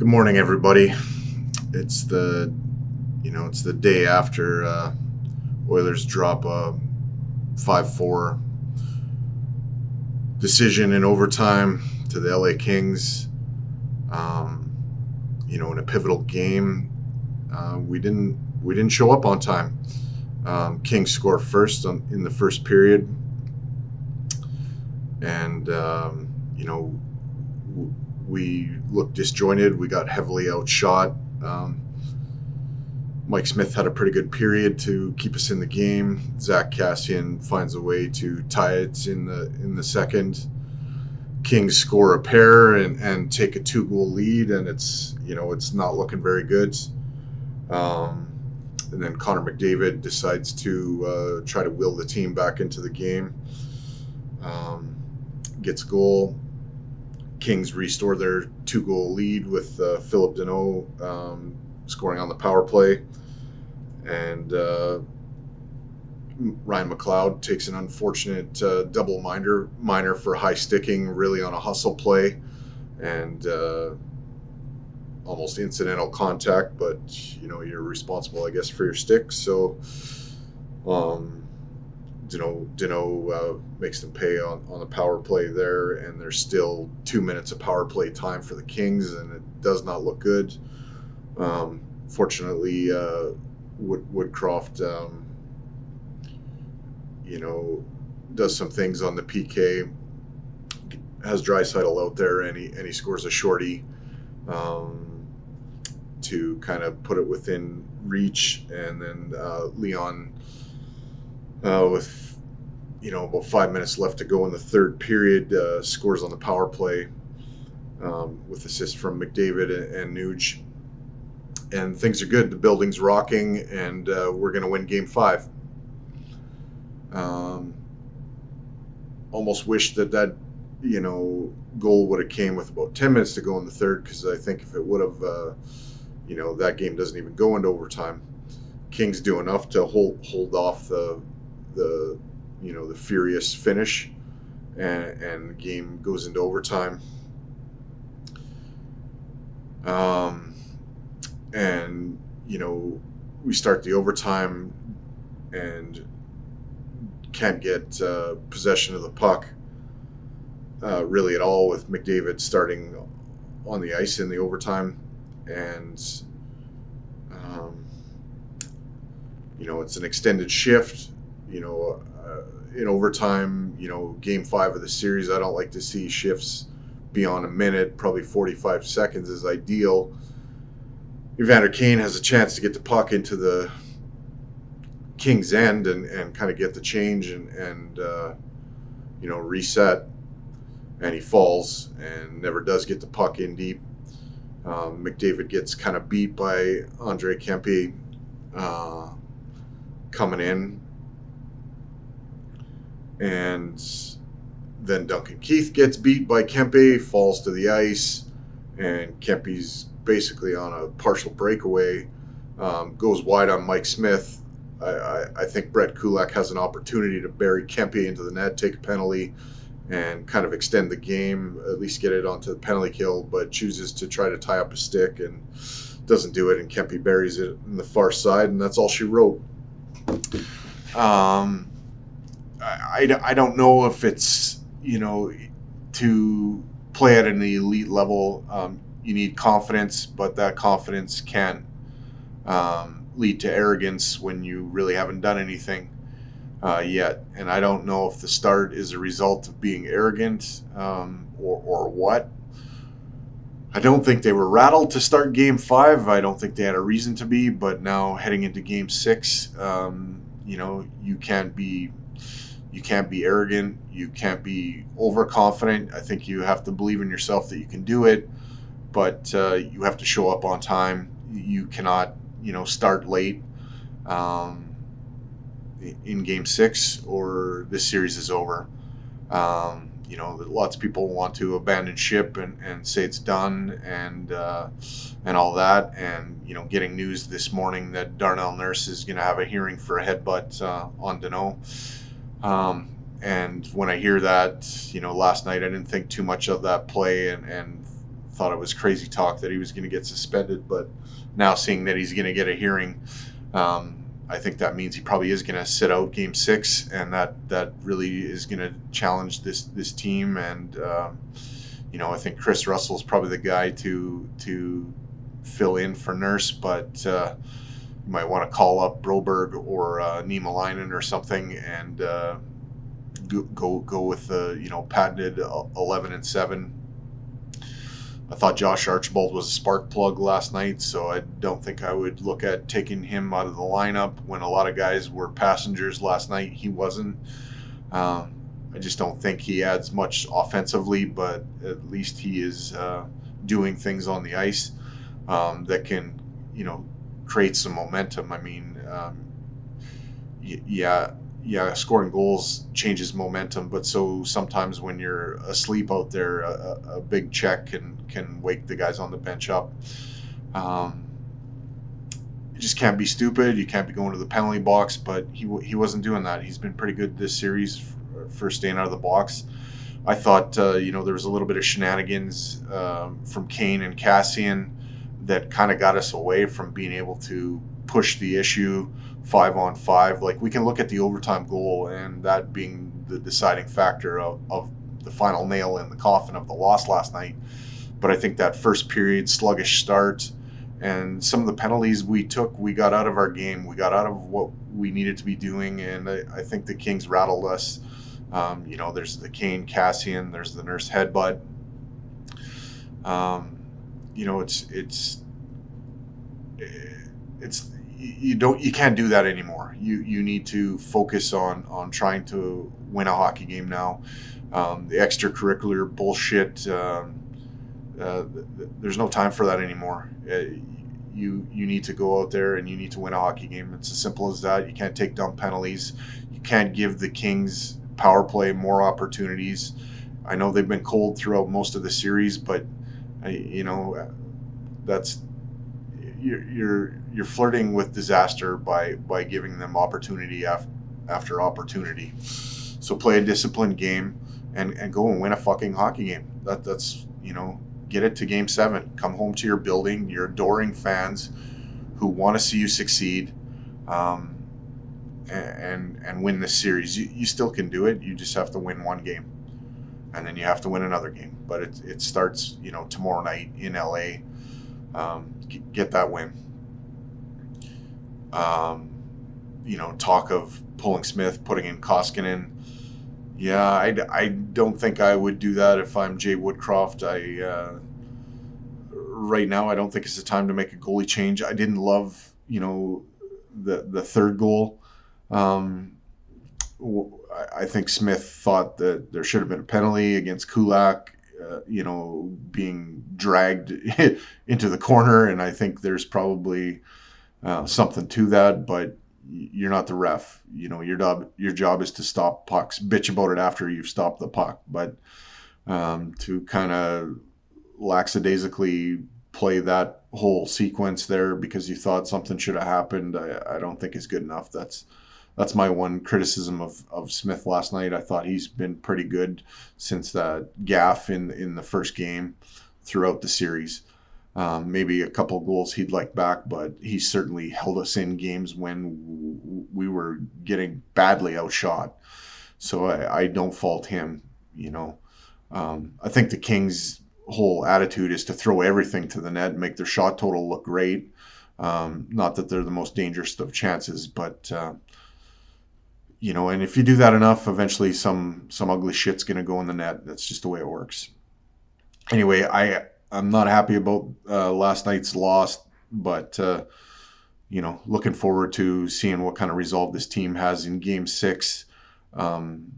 Good morning, everybody. It's the it's the day after Oilers drop a 5-4 decision in overtime to the LA Kings. In a pivotal game, we didn't show up on time. Kings score first in the first period, and we looked disjointed. We got heavily outshot. Mike Smith had a pretty good period to keep us in the game. Zach Cassian finds a way to tie it in the second. Kings score a pair and take a 2-goal lead, and it's not looking very good. And then Connor McDavid decides to try to will the team back into the game. Gets a goal. Kings restore their 2-goal lead with Philip Deneau scoring on the power play. And Ryan McLeod takes an unfortunate double minor for high sticking, really on a hustle play, and almost incidental contact. But you're responsible, I guess, for your stick. So Deneau makes them pay on the power play there, and there's still 2 minutes of power play time for the Kings, and it does not look good. Fortunately, Woodcroft, does some things on the PK, has Draisaitl out there, and he scores a shorty to kind of put it within reach, and then Leon, with about 5 minutes left to go in the third period, scores on the power play with assist from McDavid and Nuge. And things are good. The building's rocking, and we're going to win Game 5. Almost wish that goal would have came with about 10 minutes to go in the third, because I think if it would have, that game doesn't even go into overtime. Kings do enough to hold off the furious finish, and the game goes into overtime. And we start the overtime and can't get possession of the puck really at all, with McDavid starting on the ice in the overtime. And it's an extended shift. In overtime, Game 5 of the series, I don't like to see shifts beyond a minute. Probably 45 seconds is ideal. Evander Kane has a chance to get the puck into the Kings' end and kind of get the change and reset, and he falls and never does get the puck in deep. McDavid gets kind of beat by Andre Kempe coming in, and then Duncan Keith gets beat by Kempe, falls to the ice, and Kempe's basically on a partial breakaway, goes wide on Mike Smith. I think Brett Kulak has an opportunity to bury Kempe into the net, take a penalty, and kind of extend the game, at least get it onto the penalty kill, but chooses to try to tie up a stick and doesn't do it, and Kempe buries it in the far side, and that's all she wrote. I don't know if it's, to play at an elite level, you need confidence, but that confidence can't lead to arrogance when you really haven't done anything yet. And I don't know if the start is a result of being arrogant or what. I don't think they were rattled to start Game 5. I don't think they had a reason to be, but now heading into Game 6, you can't be arrogant. You can't be overconfident. I think you have to believe in yourself that you can do it, but you have to show up on time. You cannot, start late in Game 6, or this series is over. Lots of people want to abandon ship and say it's done and all that. And, getting news this morning that Darnell Nurse is going to have a hearing for a headbutt on Deneau. And when I hear that, last night I didn't think too much of that play and thought it was crazy talk that he was going to get suspended, but now seeing that he's going to get a hearing, I think that means he probably is going to sit out Game 6, and that really is going to challenge this team. And I think Chris Russell's probably the guy to fill in for Nurse, but you might want to call up Broberg or Niemelainen or something, and go with the patented 11-7. I thought Josh Archibald was a spark plug last night, so I don't think I would look at taking him out of the lineup. When a lot of guys were passengers last night, he wasn't. I just don't think he adds much offensively, but at least he is doing things on the ice that can, create some momentum. I mean, scoring goals changes momentum, but so sometimes when you're asleep out there, a big check can wake the guys on the bench up. You just can't be stupid. You can't be going to the penalty box, but he wasn't doing that. He's been pretty good this series for staying out of the box. I thought, there was a little bit of shenanigans from Kane and Cassian that kind of got us away from being able to push the issue 5-on-5. Like, we can look at the overtime goal and that being the deciding factor of the final nail in the coffin of the loss last night. But I think that first period sluggish start and some of the penalties we took, we got out of our game. We got out of what we needed to be doing, and I think the Kings rattled us. There's the Kane Cassian, there's the Nurse headbutt. It's you can't do that anymore. You need to focus on trying to win a hockey game now. The extracurricular bullshit, there's no time for that anymore. You need to go out there and you need to win a hockey game. It's as simple as that. You can't take dumb penalties. You can't give the Kings power play more opportunities. I know they've been cold throughout most of the series, but that's you're flirting with disaster by giving them opportunity after opportunity. So play a disciplined game and go and win a fucking hockey game. That's get it to Game 7. Come home to your building, your adoring fans who want to see you succeed, and win this series. You still can do it. You just have to win one game, and then you have to win another game. But it starts tomorrow night in LA. Get that win. Talk of pulling Smith, putting in Koskinen. Yeah, I don't think I would do that if I'm Jay Woodcroft. Right now, I don't think it's the time to make a goalie change. I didn't love, the third goal. I think Smith thought that there should have been a penalty against Kulak, being dragged into the corner, and I think there's probably something to that, but you're not the ref. Your job is to stop pucks. Bitch about it after you've stopped the puck, but to kind of lackadaisically play that whole sequence there because you thought something should have happened, I don't think is good enough. That's my one criticism of Smith last night. I thought he's been pretty good since that gaff in the first game throughout the series. Maybe a couple goals he'd like back, but he certainly held us in games when we were getting badly outshot. So I don't fault him. I think the Kings' whole attitude is to throw everything to the net and make their shot total look great. Not that they're the most dangerous of chances, but and if you do that enough, eventually some ugly shit's gonna go in the net. That's just the way it works. Anyway, I'm not happy about last night's loss, but looking forward to seeing what kind of resolve this team has in Game 6, and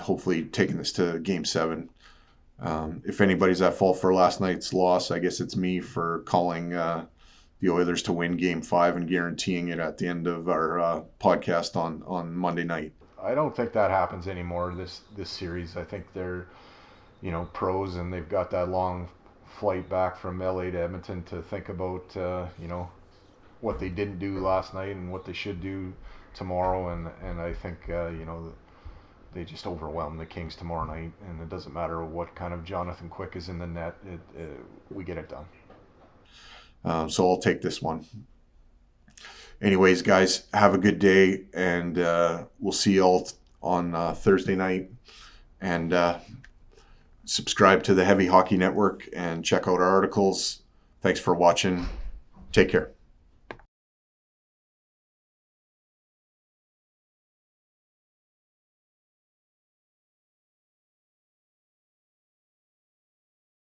hopefully taking this to Game 7. If anybody's at fault for last night's loss, I guess it's me for calling the Oilers to win Game 5 and guaranteeing it at the end of our podcast on Monday night. I don't think that happens anymore this series. I think they're pros, and they've got that long flight back from LA to Edmonton to think about what they didn't do last night and what they should do tomorrow, and I think they just overwhelm the Kings tomorrow night, and it doesn't matter what kind of Jonathan Quick is in the net. We get it done. So I'll take this one. Anyways, guys, have a good day, and we'll see you all on Thursday night. And subscribe to the Heavy Hockey Network and check out our articles. Thanks for watching. Take care.